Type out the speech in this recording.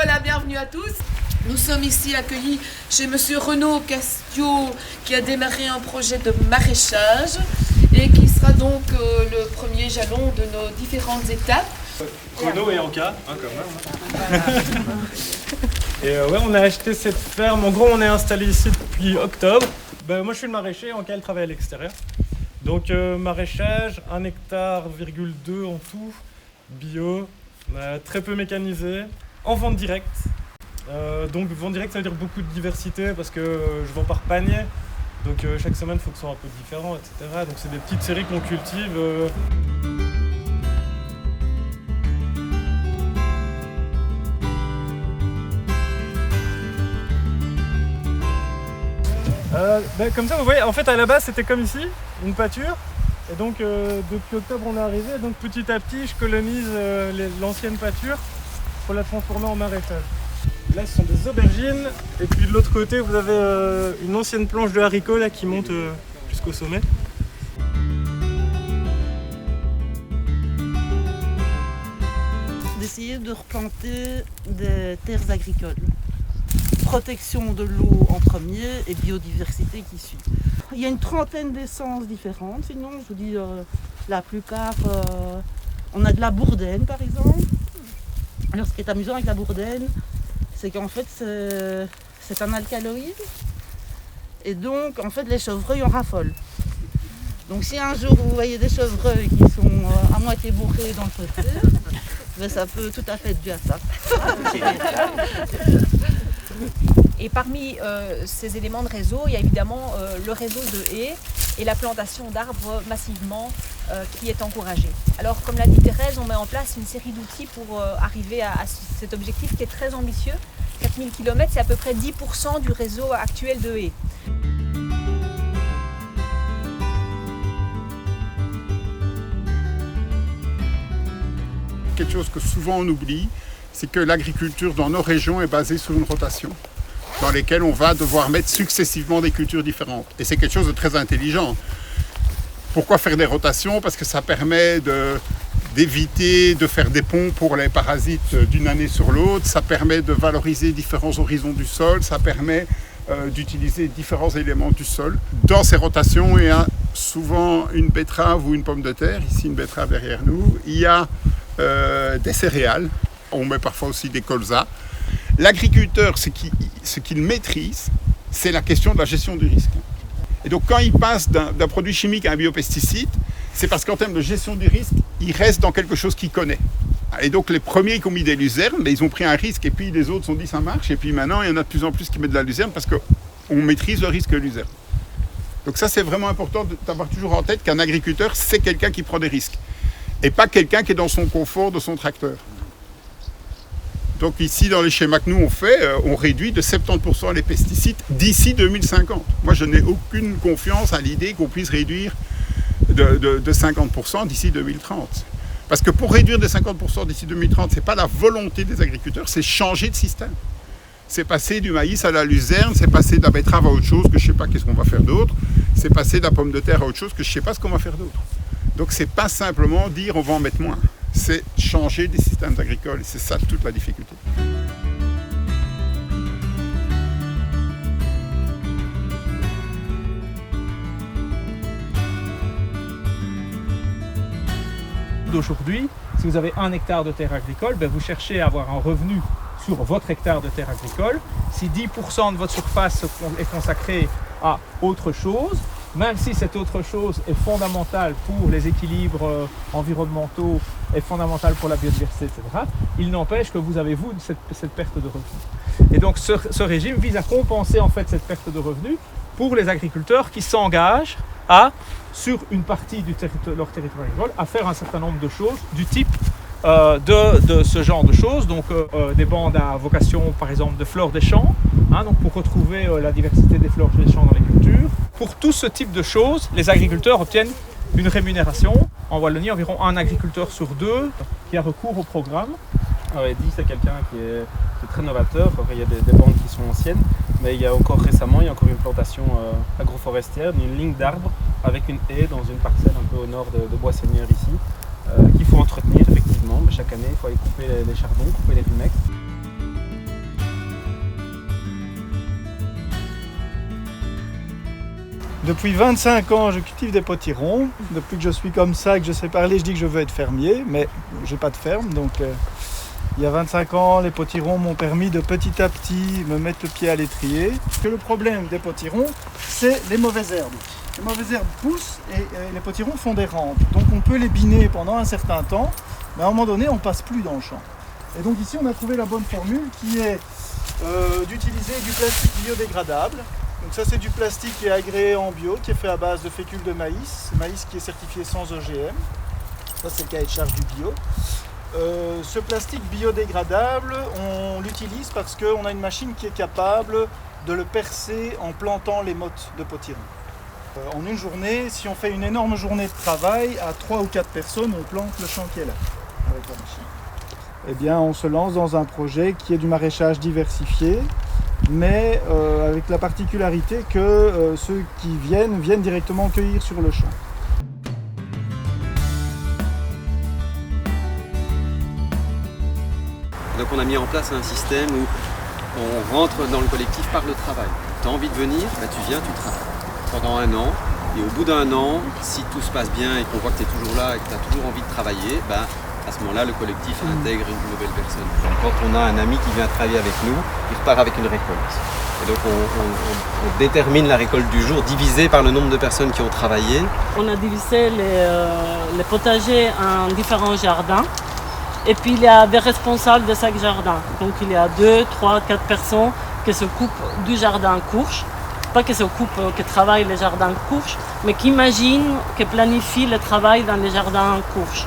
Voilà, bienvenue à tous. Nous sommes ici accueillis chez Monsieur Renaud Castiot qui a démarré un projet de maraîchage et qui sera donc le premier jalon de nos différentes étapes. Renaud et Anka, quand même. Et ouais, on a acheté cette ferme. En gros, on est installé ici depuis octobre. Moi, je suis le maraîcher, Anka, elle travaille à l'extérieur. Donc, maraîchage, 1,2 hectare en tout, bio, très peu mécanisé, en vente directe. Donc, vente directe, ça veut dire beaucoup de diversité parce que je vends par panier. Donc, chaque semaine, il faut que ce soit un peu différent, etc. Donc, c'est des petites séries qu'on cultive. Comme ça, vous voyez, en fait, à la base, c'était comme ici, une pâture. Et donc, depuis octobre, on est arrivé. Donc, petit à petit, je colonise l'ancienne pâture pour la transformer en maraîchage. Là, ce sont des aubergines. Et puis, de l'autre côté, vous avez une ancienne planche de haricots là, qui monte jusqu'au sommet. D'essayer de replanter des terres agricoles. Protection de l'eau en premier et biodiversité qui suit. Il y a une trentaine d'essences différentes, sinon je vous dis la plupart, on a de la bourdaine par exemple. Alors ce qui est amusant avec la bourdaine, c'est qu'en fait c'est un alcaloïde et donc en fait les chevreuils en raffolent. Donc si un jour vous voyez des chevreuils qui sont à moitié bourrés dans le fossé, ça peut tout à fait être dû à ça. Et parmi ces éléments de réseau, il y a évidemment le réseau de haies et la plantation d'arbres massivement qui est encouragée. Alors comme l'a dit Thérèse, on met en place une série d'outils pour arriver à cet objectif qui est très ambitieux. 4000 km, c'est à peu près 10% du réseau actuel de haies. Quelque chose que souvent on oublie, c'est que l'agriculture dans nos régions est basée sur une rotation, dans lesquelles on va devoir mettre successivement des cultures différentes. Et c'est quelque chose de très intelligent. Pourquoi faire des rotations? Parce que ça permet d'éviter de faire des ponts pour les parasites d'une année sur l'autre, ça permet de valoriser différents horizons du sol, ça permet d'utiliser différents éléments du sol. Dans ces rotations, il y a souvent une betterave ou une pomme de terre, ici une betterave derrière nous, il y a des céréales, on met parfois aussi des colzas. L'agriculteur, ce qu'il maîtrise, c'est la question de la gestion du risque. Et donc quand il passe d'un produit chimique à un biopesticide, c'est parce qu'en termes de gestion du risque, il reste dans quelque chose qu'il connaît. Et donc les premiers qui ont mis des luzernes, ils ont pris un risque et puis les autres se sont dit ça marche. Et puis maintenant, il y en a de plus en plus qui mettent de la luzerne parce qu'on maîtrise le risque luzerne. Donc ça, c'est vraiment important d'avoir toujours en tête qu'un agriculteur, c'est quelqu'un qui prend des risques. Et pas quelqu'un qui est dans son confort de son tracteur. Donc ici, dans les schémas que nous on fait, on réduit de 70% les pesticides d'ici 2050. Moi, je n'ai aucune confiance à l'idée qu'on puisse réduire de 50% d'ici 2030. Parce que pour réduire de 50% d'ici 2030, ce n'est pas la volonté des agriculteurs, c'est changer de système. C'est passer du maïs à la luzerne, c'est passer de la betterave à autre chose que je ne sais pas qu'est-ce qu'on va faire d'autre, c'est passer de la pomme de terre à autre chose que je ne sais pas ce qu'on va faire d'autre. Donc c'est pas simplement dire on va en mettre moins, c'est changer des systèmes agricoles et c'est ça toute la difficulté. D'aujourd'hui, si vous avez 1 hectare de terre agricole, vous cherchez à avoir un revenu sur votre hectare de terre agricole. Si 10% de votre surface est consacrée à autre chose, même si cette autre chose est fondamentale pour les équilibres environnementaux, est fondamentale pour la biodiversité, etc., il n'empêche que vous avez, cette perte de revenus. Et donc ce régime vise à compenser en fait cette perte de revenus pour les agriculteurs qui s'engagent sur une partie de leur territoire agricole, à faire un certain nombre de choses du type de ce genre de choses, donc des bandes à vocation par exemple de fleurs des champs, donc pour retrouver la diversité des fleurs des champs dans les cultures. Pour tout ce type de choses, les agriculteurs obtiennent une rémunération. En Wallonie, environ 1 agriculteur sur 2 qui a recours au programme. Eddy, c'est quelqu'un qui est très novateur. Il y a des bandes qui sont anciennes, mais il y a encore récemment, il y a encore une plantation agroforestière, une ligne d'arbres avec une haie dans une parcelle un peu au nord de Boissonnière ici, qu'il faut entretenir effectivement. Mais chaque année, il faut aller couper les chardons, couper les rumex. Depuis 25 ans, je cultive des potirons. Depuis que je suis comme ça, que je sais parler, je dis que je veux être fermier, mais j'ai pas de ferme. Donc, il y a 25 ans, les potirons m'ont permis de petit à petit me mettre le pied à l'étrier. Que le problème des potirons, c'est les mauvaises herbes. Les mauvaises herbes poussent et les potirons font des rampes. Donc, on peut les biner pendant un certain temps, mais à un moment donné, on passe plus dans le champ. Et donc ici, on a trouvé la bonne formule qui est d'utiliser du plastique biodégradable. Donc ça, c'est du plastique qui est agréé en bio, qui est fait à base de fécule de maïs qui est certifié sans OGM. Ça, c'est le cahier de charge du bio. Ce plastique biodégradable, on l'utilise parce qu'on a une machine qui est capable de le percer en plantant les mottes de potiron. En une journée, si on fait une énorme journée de travail, à 3 ou 4 personnes, on plante le champ qui est là, avec la machine. Eh bien, on se lance dans un projet qui est du maraîchage diversifié, mais avec la particularité que ceux qui viennent directement cueillir sur le champ. Donc on a mis en place un système où on rentre dans le collectif par le travail. Tu as envie de venir, tu viens, tu travailles pendant un an. Et au bout d'un an, si tout se passe bien et qu'on voit que tu es toujours là et que tu as toujours envie de travailler, à ce moment-là, le collectif intègre une nouvelle personne. Donc, quand on a un ami qui vient travailler avec nous, il repart avec une récolte. Et donc on détermine la récolte du jour divisée par le nombre de personnes qui ont travaillé. On a divisé les potagers en différents jardins. Et puis il y a des responsables de chaque jardin. Donc il y a 2, 3, 4 personnes qui s'occupent du jardin courge. Pas qui s'occupent, qui travaillent les jardins courges, mais qui imaginent, qui planifient le travail dans les jardins courges.